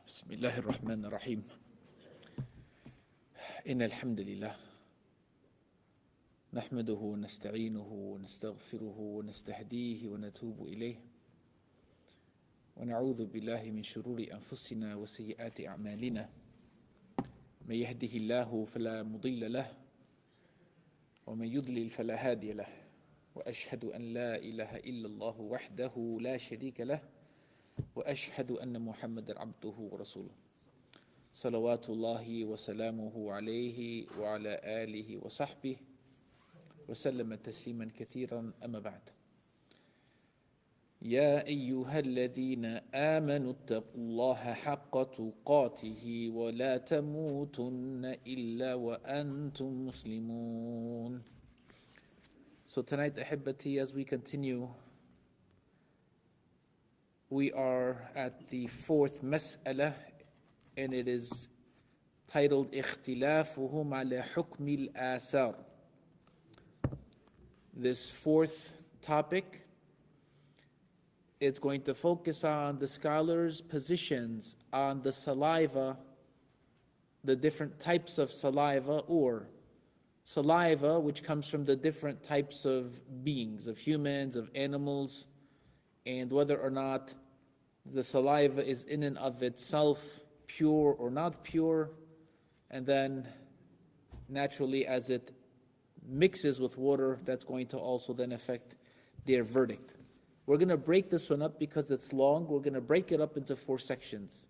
بسم الله الرحمن الرحيم إن الحمد لله نحمده ونستعينه ونستغفره ونستهديه ونتوب إليه ونعوذ بالله من شرور أنفسنا وسيئات أعمالنا من يهده الله فلا مضل له ومن يضلل فلا هادي له وأشهد أن لا إله إلا الله وحده لا شريك له وأشهد أن محمدا عبده ورسوله صلوات الله وسلامه عليه وعلى آله وصحبه وسلم تسليما كثيرا أما بعد يا أيها الذين آمنوا اتقوا الله حق تقاته ولا تموتن إلا وأنتم مسلمون. So tonight, Ahibati, as we continue, we are at the fourth mas'ala, and it is titled اختلافهم على حكم الآثار. This fourth topic is going to focus on the scholars' positions on the saliva, the different types of saliva, or saliva which comes from the different types of beings, of humans, of animals, and whether or not the saliva is in and of itself pure or not pure, and then naturally as it mixes with water, that's going to also then affect their verdict. We're going to break this one up because it's long. We're going to break it up into 4 sections,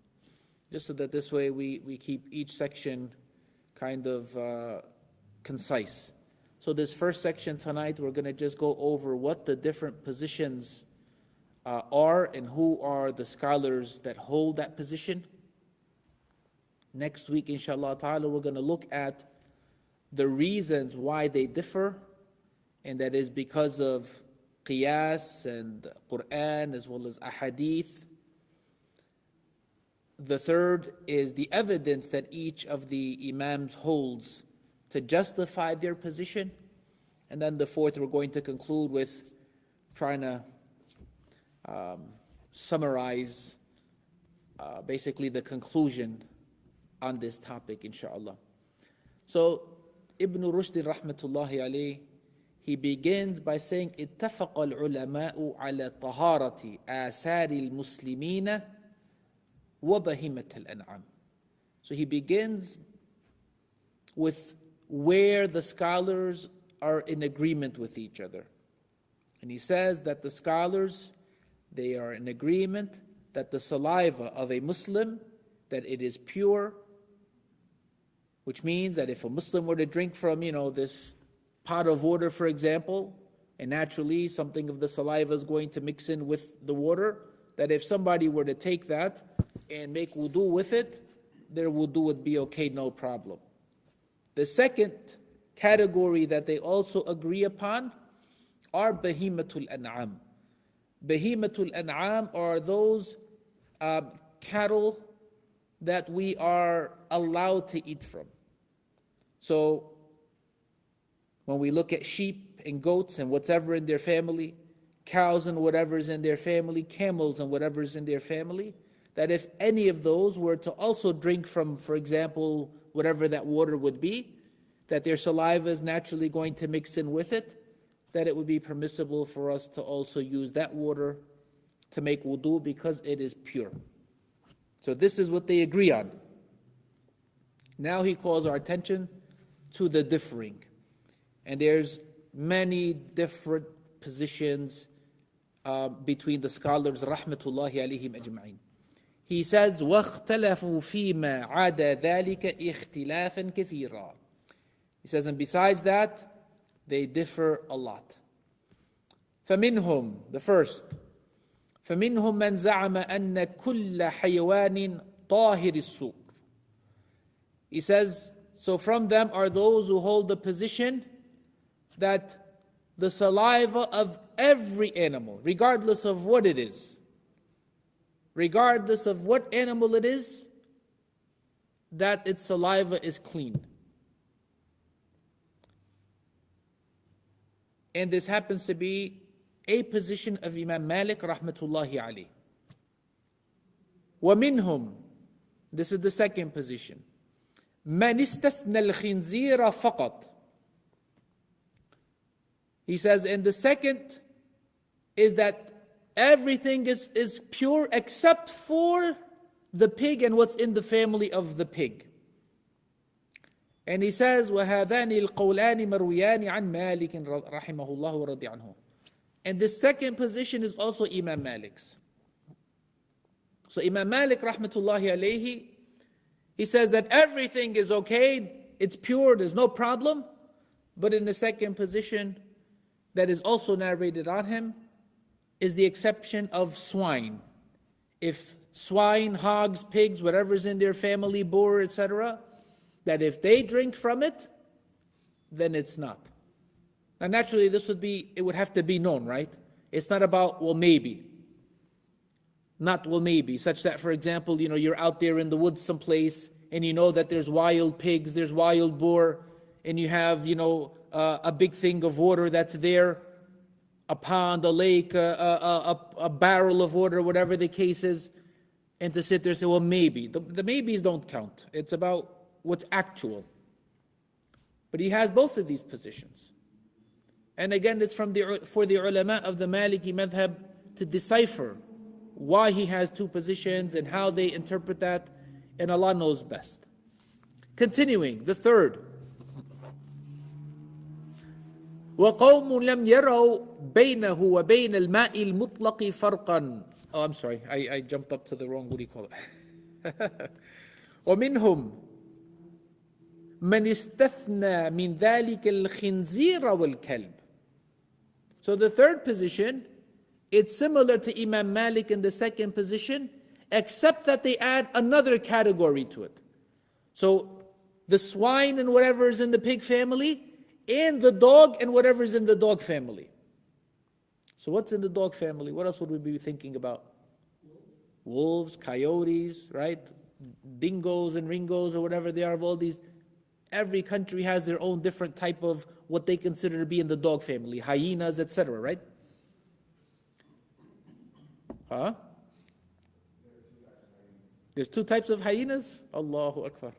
just so that this way we keep each section kind of concise. So this first section tonight, we're going to just go over what the different positions are and who are the scholars that hold that position. Next week, inshallah ta'ala, we're going to look at the reasons why they differ, and that is because of qiyas and Quran as well as ahadith. The third is the evidence that each of the imams holds to justify their position. And then the fourth, we're going to conclude with trying to summarize basically the conclusion on this topic, inshallah. So Ibn Rushd rahmatullahi alayhi, he begins by saying اتفق العلماء على طهارة آثار المسلمين وبهيمة الأنعام. So he begins with where the scholars are in agreement with each other. And he says that the scholars, they are in agreement that the saliva of a Muslim, that it is pure, which means that if a Muslim were to drink from, this pot of water, for example, and naturally something of the saliva is going to mix in with the water, that if somebody were to take that and make wudu with it, their wudu would be okay, no problem. The second category that they also agree upon are bahimatul an'am. Bahimatul an'am are those cattle that we are allowed to eat from. So when we look at sheep and goats and whatever in their family, cows and whatever's in their family, camels and whatever's in their family, that if any of those were to also drink from, for example, whatever that water would be, that their saliva is naturally going to mix in with it, that it would be permissible for us to also use that water to make wudu because it is pure. So this is what they agree on. Now he calls our attention to the differing. And there's many different positions between the scholars, rahmatullahi alayhim ajma'in. He says, وَاخْتَلَفُوا فِي مَا عَادَ ذَلِكَ اِخْتِلَافًا كَثِيرًا. He says, and besides that, they differ a lot. فَمِنْهُمْ, the first, فَمِنْهُمْ مَنْ زَعَمَ أَنَّ كُلَّ حَيَوَانٍ طَاهِرِ السُّورِ. He says, so from them are those who hold the position that the saliva of every animal, regardless of what it is, regardless of what animal it is, that its saliva is clean. And this happens to be a position of Imam Malik rahmatullahi alayh. وَمِنْهُمْ This is the second position. من استثنى الخنزير فقط. He says, and the second is that everything is pure except for the pig and what's in the family of the pig. And he says, وَهَذَانِ الْقَوْلَانِ مَرْوِيَانِ عَنْ مَالِكٍ رَحِمَهُ اللَّهُ وَرَضِيَ عَنْهُ. And the second position is also Imam Malik's. So Imam Malik rahmatullahi alayhi, he says that everything is okay, it's pure, there's no problem. But in the second position that is also narrated on him is the exception of swine. If swine, hogs, pigs, whatever's in their family, boar, etc., that if they drink from it, then it's not. Now naturally it would have to be known, right? It's not about, well, maybe. Not well, maybe, such that, for example, you're out there in the woods someplace and you know that there's wild pigs, there's wild boar, and you have, a big thing of water that's there, a pond, a lake, a barrel of water, whatever the case is, and to sit there and say, well, maybe. The maybes don't count. It's about what's actual. But he has both of these positions. And again, it's for the ulama of the Maliki madhab to decipher why he has two positions and how they interpret that, and Allah knows best. Continuing, the third. وَقَوْمٌ لَمْ يَرَوْا بَيْنَهُ وَبَيْنَ الْمَاءِ الْمُطْلَقِ فَرْقًا. Oh, I'm sorry, I jumped up to the wrong, what do you call it? وَمِنْهُمْ مَنْ اسْتَثْنَى مِنْ ذَلِكَ الْخِنْزِيرَ وَالْكَلْبِ. So the third position, it's similar to Imam Malik in the second position, except that they add another category to it. So the swine and whatever is in the pig family, and the dog and whatever is in the dog family. So what's in the dog family? What else would we be thinking about? Wolves, coyotes, right? Dingoes and ringos or whatever they are, of all these. Every country has their own different type of what they consider to be in the dog family, hyenas, etc., right? Huh? There's two types of hyenas? Allahu Akbar.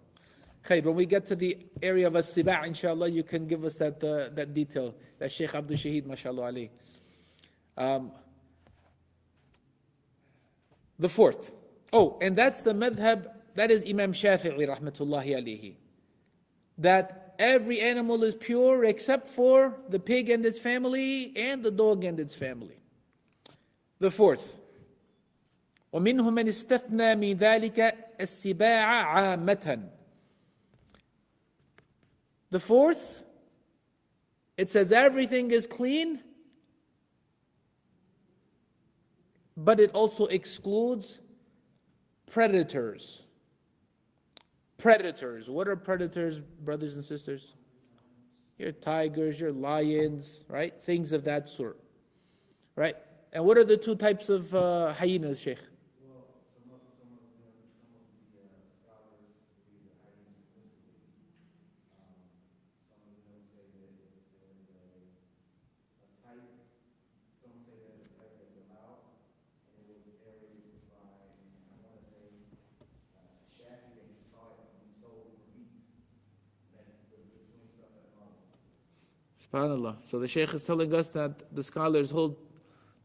Okay, when we get to the area of as-siba', inshallah, you can give us that detail. That Shaykh Abdul Shaheed, mashallah alayhi. The fourth. Oh, and that's the madhab, that is Imam Shafi'i rahmatullahi alayhi. That every animal is pure except for the pig and its family and the dog and its family. The fourth. وَمِنْهُ مَنِ اسْتَثْنَى مِنْ ذَلِكَ السِّبَاعَ عَامَّةً. The fourth, it says everything is clean, but it also excludes predators. Predators. What are predators, brothers and sisters? Your tigers, your lions, right? Things of that sort. Right? And what are the two types of hyenas, Sheikh? SubhanAllah. So the Shaykh is telling us that the scholars hold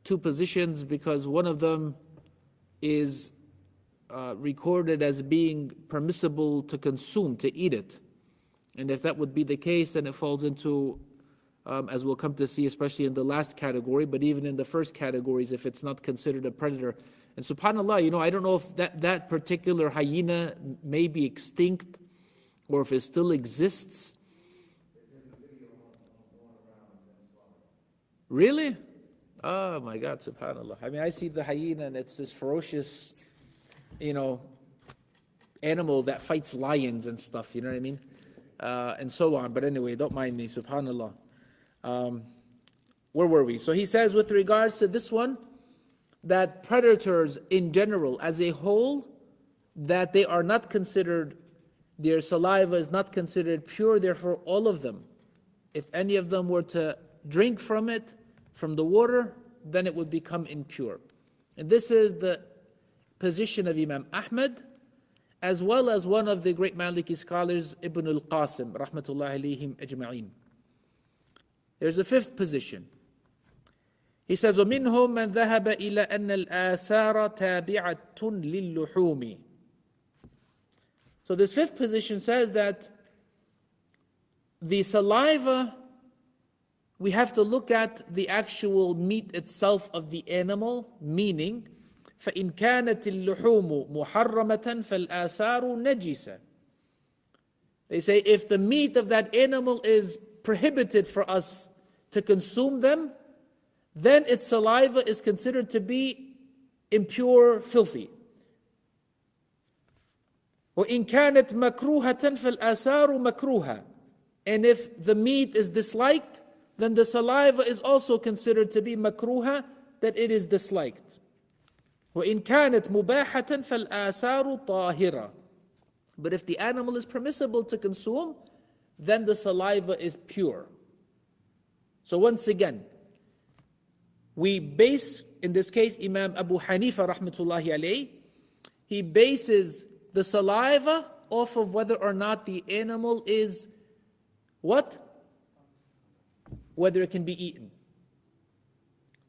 two positions because one of them is recorded as being permissible to consume, to eat it. And if that would be the case, then it falls into, as we'll come to see, especially in the last category, but even in the first categories, if it's not considered a predator. And subhanAllah, I don't know if that particular hyena may be extinct or if it still exists. Really? Oh my God, subhanAllah. I mean, I see the hyena and it's this ferocious, animal that fights lions and stuff, you know what I mean? And so on. But anyway, don't mind me, subhanAllah. Where were we? So he says with regards to this one, that predators in general, as a whole, that they are not considered, their saliva is not considered pure, therefore all of them, if any of them were to drink from it, from the water, then it would become impure. And this is the position of Imam Ahmad, as well as one of the great Maliki scholars, Ibn al-Qasim, rahmatullahi alayhim ajma'in. There's the fifth position. He says, وَمِنْهُمْ مَنْ ذَهَبَ إِلَى أَنَّ الْآثَارَ تَابِعَةٌ لِلُّحُومِ. So this fifth position says that the saliva, we have to look at the actual meat itself of the animal, meaning فَإِنْ كَانَتِ اللُّحُومُ مُحَرَّمَةً فَالْآثَارُ نَجِسًا. They say if the meat of that animal is prohibited for us to consume them, then its saliva is considered to be impure, filthy. وَإِنْ كَانَتْ مَكْرُوهَةً فَالْآثَارُ مَكْرُوهًا. And if the meat is disliked, then the saliva is also considered to be makruha, that it is disliked. وَإِنْ كَانَتْ مُبَاحَةً فَالْآثَارُ طَاهِرًا. But if the animal is permissible to consume, then the saliva is pure. So once again, we base, in this case, Imam Abu Hanifa rahmatullahi alayhi, he bases the saliva off of whether or not the animal is what? Whether it can be eaten.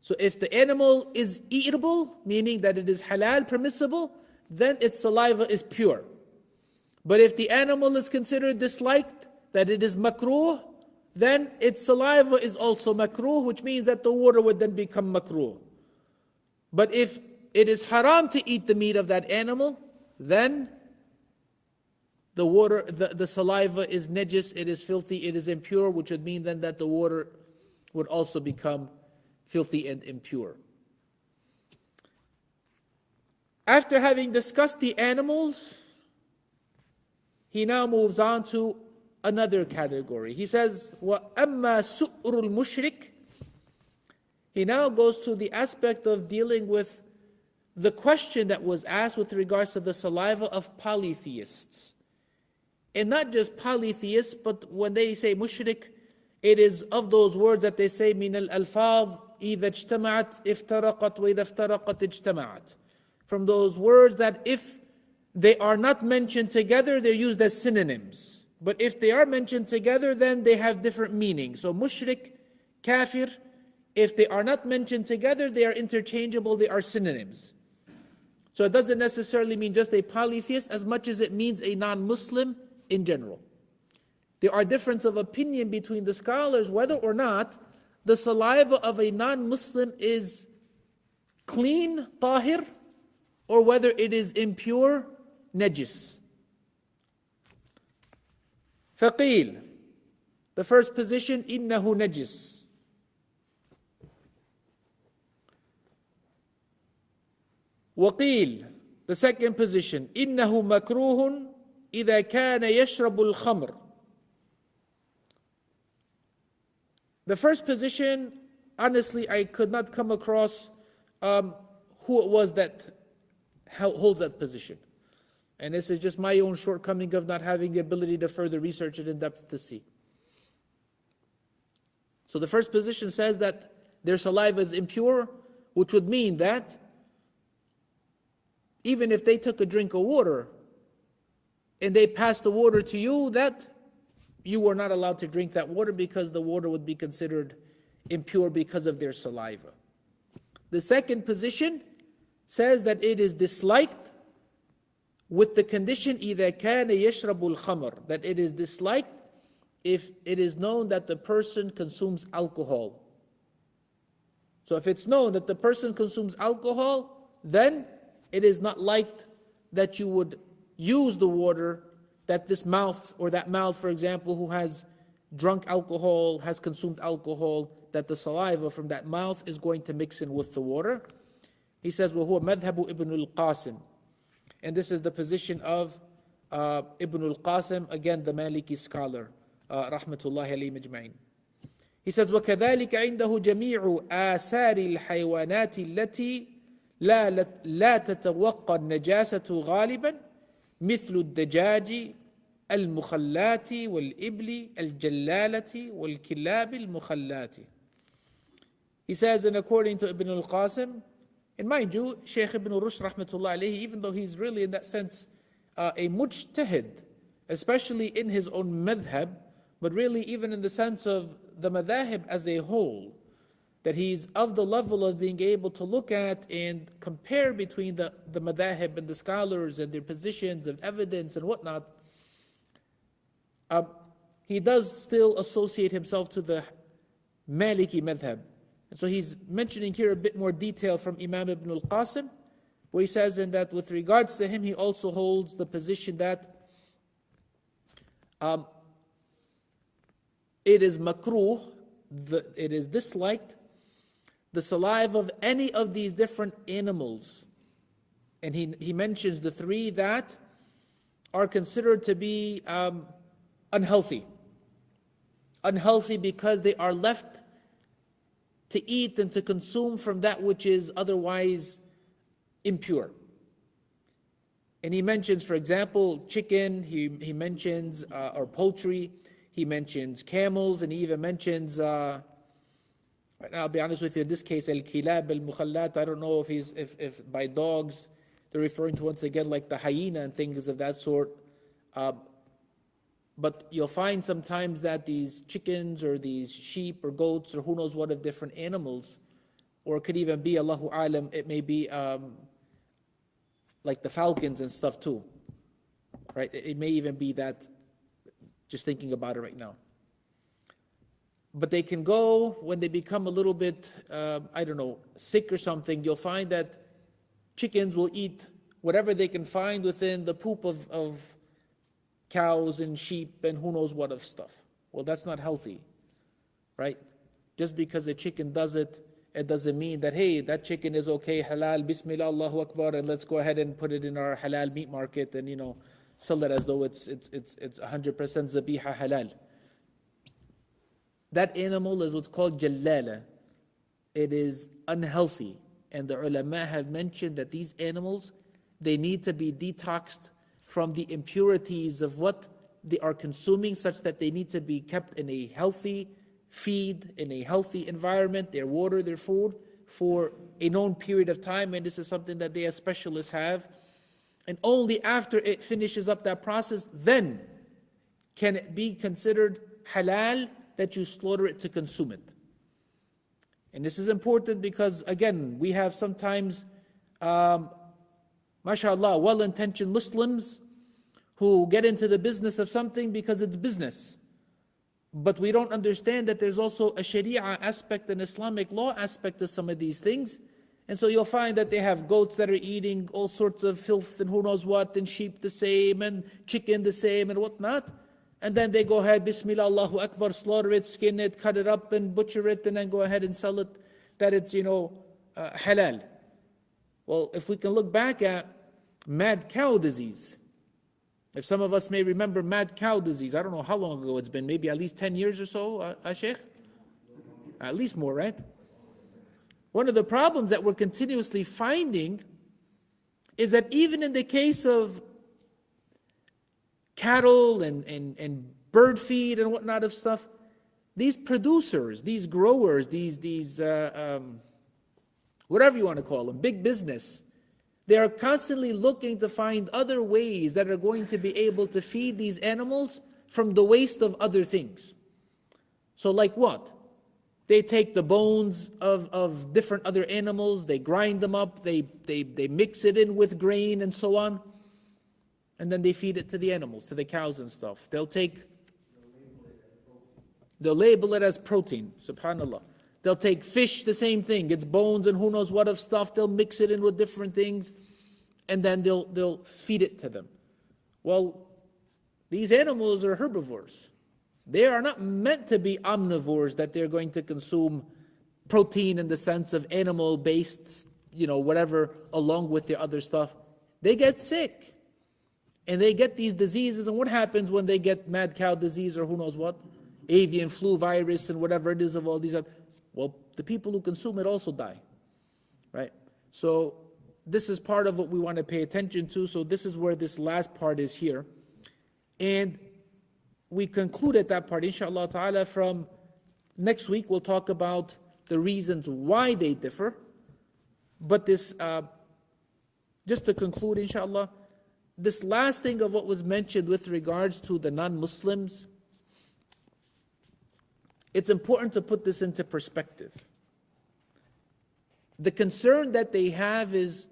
So if the animal is eatable, meaning that it is halal, permissible, then its saliva is pure. But if the animal is considered disliked, that it is makruh, then its saliva is also makruh, which means that the water would then become makruh. But if it is haram to eat the meat of that animal, then the water, the saliva is najis, it is filthy, it is impure, which would mean then that the water would also become filthy and impure. After having discussed the animals, he now moves on to another category. He says, وَأَمَّا سُؤْرُ الْمُشْرِكِ. He now goes to the aspect of dealing with the question that was asked with regards to the saliva of polytheists. And not just polytheists, but when they say mushrik, it is of those words that they say, مِنَ الْأَلْفَاظِ إِذَا اجْتَمَعَتْ افترقت وَإِذَا افترقت اجْتَمَعَتْ. From those words that if they are not mentioned together, they're used as synonyms. But if they are mentioned together, then they have different meanings. So mushrik, kafir, if they are not mentioned together, they are interchangeable, they are synonyms. So it doesn't necessarily mean just a polytheist as much as it means a non-Muslim in general. There are differences of opinion between the scholars whether or not the saliva of a non-Muslim is clean, tahir, or whether it is impure, najis. فقيل, the first position, إنه najis. وقيل, the second position, إنه مكروه إذا كان يشرب الخمر. The first position, honestly, I could not come across who it was that holds that position. And this is just my own shortcoming of not having the ability to further research it in depth to see. So the first position says that their saliva is impure, which would mean that even if they took a drink of water and they passed the water to you, that you were not allowed to drink that water because the water would be considered impure because of their saliva. The second position says that it is disliked with the condition إِذَا كَانَ يَشْرَبُ الْخَمْرَ, that it is disliked if it is known that the person consumes alcohol. So if it's known that the person consumes alcohol, then it is not liked that you would use the water that this mouth, or that mouth, for example, who has drunk alcohol, has consumed alcohol, that the saliva from that mouth is going to mix in with the water. He says, وَهُوَ مَذْهَبُ إِبْنُ الْقَاسِمِ. And this is the position of Ibn al-Qasim, again the Maliki scholar, rahmatullahi alayhi majma'in. He says, وَكَذَلِكَ عِنْدَهُ جَمِيعُ آثَارِ الْحَيْوَانَاتِ الَّتِي لا تتوقع النجاسة غالبا مثل الدجاج المخلات والإبل الجلالة والكلاب المخلات. He says, and according to Ibn al-Qasim, and mind you, Shaykh Ibn Rushd rahmatullah alayhi, even though he's really in that sense a mujtahid, especially in his own madhab, but really even in the sense of the madhahib as a whole, that he's of the level of being able to look at and compare between the madhahib and the scholars and their positions of evidence and whatnot, he does still associate himself to the Maliki madhab. And so he's mentioning here a bit more detail from Imam Ibn al-Qasim, where he says in that with regards to him, he also holds the position that it is makruh, it is disliked, the saliva of any of these different animals. And he mentions the three that are considered to be unhealthy. Unhealthy because they are left to eat and to consume from that which is otherwise impure. And he mentions, for example, chicken, he mentions, or poultry, he mentions camels, and he even mentions, right now I'll be honest with you, in this case, al-kilab, al-mukhallat, I don't know if by dogs, they're referring to once again like the hyena and things of that sort. But you'll find sometimes that these chickens or these sheep or goats or who knows what of different animals, or it could even be, Allahu Alam, it may be like the falcons and stuff too, right? It may even be that, just thinking about it right now. But they can go, when they become a little bit, I don't know, sick or something, you'll find that chickens will eat whatever they can find within the poop of cows and sheep and who knows what of stuff. Well, that's not healthy, right? Just because a chicken does it, it doesn't mean that, hey, that chicken is okay, halal, bismillah, Allahu Akbar, and let's go ahead and put it in our halal meat market and, sell it as though it's 100% zabiha halal. That animal is what's called jallala. It is unhealthy. And the ulama have mentioned that these animals, they need to be detoxed from the impurities of what they are consuming, such that they need to be kept in a healthy feed, in a healthy environment, their water, their food, for a known period of time. And this is something that they as specialists have. And only after it finishes up that process, then can it be considered halal that you slaughter it to consume it. And this is important because, again, we have sometimes, mashallah, well-intentioned Muslims who get into the business of something because it's business. But we don't understand that there's also a Sharia aspect, an Islamic law aspect to some of these things. And so you'll find that they have goats that are eating all sorts of filth and who knows what, and sheep the same, and chicken the same, and whatnot. And then they go ahead, bismillah, Allahu Akbar, slaughter it, skin it, cut it up, and butcher it, and then go ahead and sell it, that it's, halal. Well, if we can look back at mad cow disease, if some of us may remember mad cow disease, I don't know how long ago it's been, maybe at least 10 years or so, Sheikh? At least more, right? One of the problems that we're continuously finding is that even in the case of cattle and bird feed and whatnot of stuff, these producers, these growers, these whatever you want to call them, big business, they are constantly looking to find other ways that are going to be able to feed these animals from the waste of other things. So like what? They take the bones of different other animals, they grind them up, they mix it in with grain and so on, and then they feed it to the animals, to the cows and stuff. They'll label it as protein, subhanAllah. They'll take fish, the same thing, it's bones and who knows what of stuff, they'll mix it in with different things, and then they'll feed it to them. Well, these animals are herbivores. They are not meant to be omnivores, that they're going to consume protein in the sense of animal-based, whatever, along with the other stuff. They get sick. And they get these diseases. And what happens when they get mad cow disease or who knows what? Avian flu virus and whatever it is of all these other. Well, the people who consume it also die. Right? So this is part of what we want to pay attention to. So this is where this last part is here. And we concluded that part, inshallah ta'ala. From next week, we'll talk about the reasons why they differ. But this, just to conclude, inshallah, this last thing of what was mentioned with regards to the non-Muslims, it's important to put this into perspective. The concern that they have is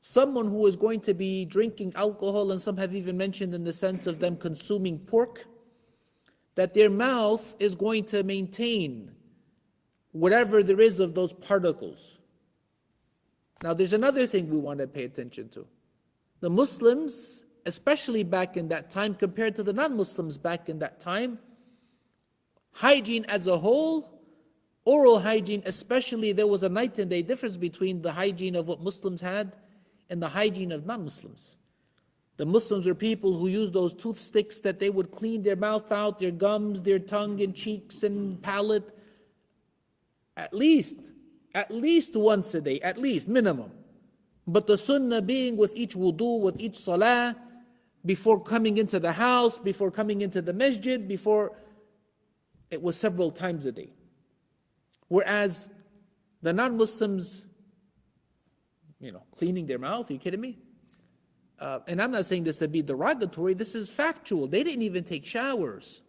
someone who is going to be drinking alcohol, and some have even mentioned in the sense of them consuming pork, that their mouth is going to maintain whatever there is of those particles. Now there's another thing we want to pay attention to. The Muslims, especially back in that time compared to the non-Muslims back in that time, hygiene as a whole, oral hygiene especially, there was a night and day difference between the hygiene of what Muslims had and the hygiene of non-Muslims. The Muslims were people who used those toothsticks that they would clean their mouth out, their gums, their tongue and cheeks and palate, at least once a day, at least, minimum. But the sunnah being with each wudu, with each salah, before coming into the house, before coming into the masjid, it was several times a day. Whereas the non-Muslims, cleaning their mouth, are you kidding me? And I'm not saying this to be derogatory, this is factual. They didn't even take showers.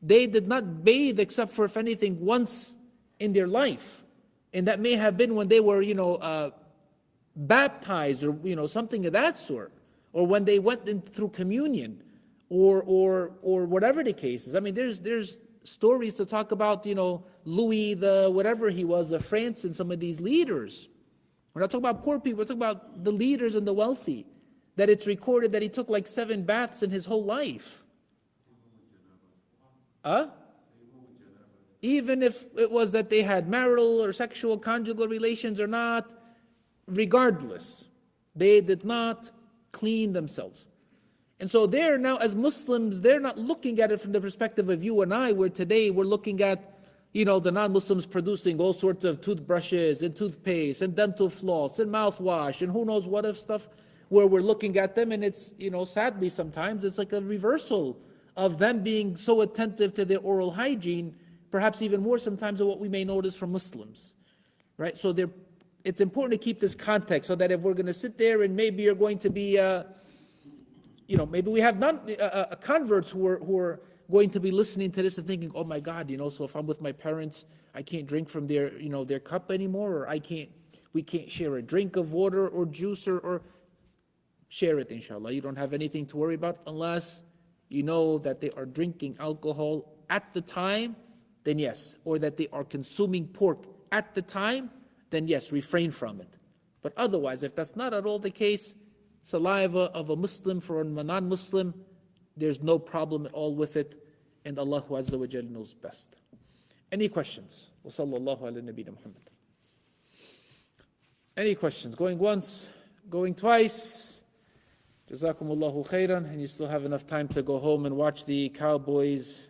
They did not bathe except for, if anything, once in their life. And that may have been when they were, baptized or, something of that sort. Or when they went in through communion or whatever the case is. I mean, there's stories to talk about, Louis the whatever he was of France and some of these leaders. We're not talking about poor people, we're talking about the leaders and the wealthy. That it's recorded that he took like 7 baths in his whole life. Even if it was that they had marital or sexual conjugal relations or not, regardless, they did not clean themselves. And so they're now, as Muslims, they're not looking at it from the perspective of you and I, where today we're looking at, the non-Muslims producing all sorts of toothbrushes and toothpaste and dental floss and mouthwash and who knows what of stuff, where we're looking at them and it's, sadly sometimes it's like a reversal of them being so attentive to their oral hygiene, perhaps even more sometimes than what we may notice from Muslims, right? So it's important to keep this context so that if we're going to sit there and maybe you're going to be, maybe we have converts who are going to be listening to this and thinking, oh my God, so if I'm with my parents, I can't drink from their cup anymore, or we can't share a drink of water or juice or share it, inshallah. You don't have anything to worry about unless you know that they are drinking alcohol at the time, then yes. Or that they are consuming pork at the time, then yes, refrain from it. But otherwise, if that's not at all the case, saliva of a Muslim for a non-Muslim, there's no problem at all with it, and Allah Azza wa Jal knows best. Any questions? Wa sallallahu ala nabiyyina Muhammad. Any questions? Going once, going twice. Jazakumullahu khairan, and you still have enough time to go home and watch the Cowboys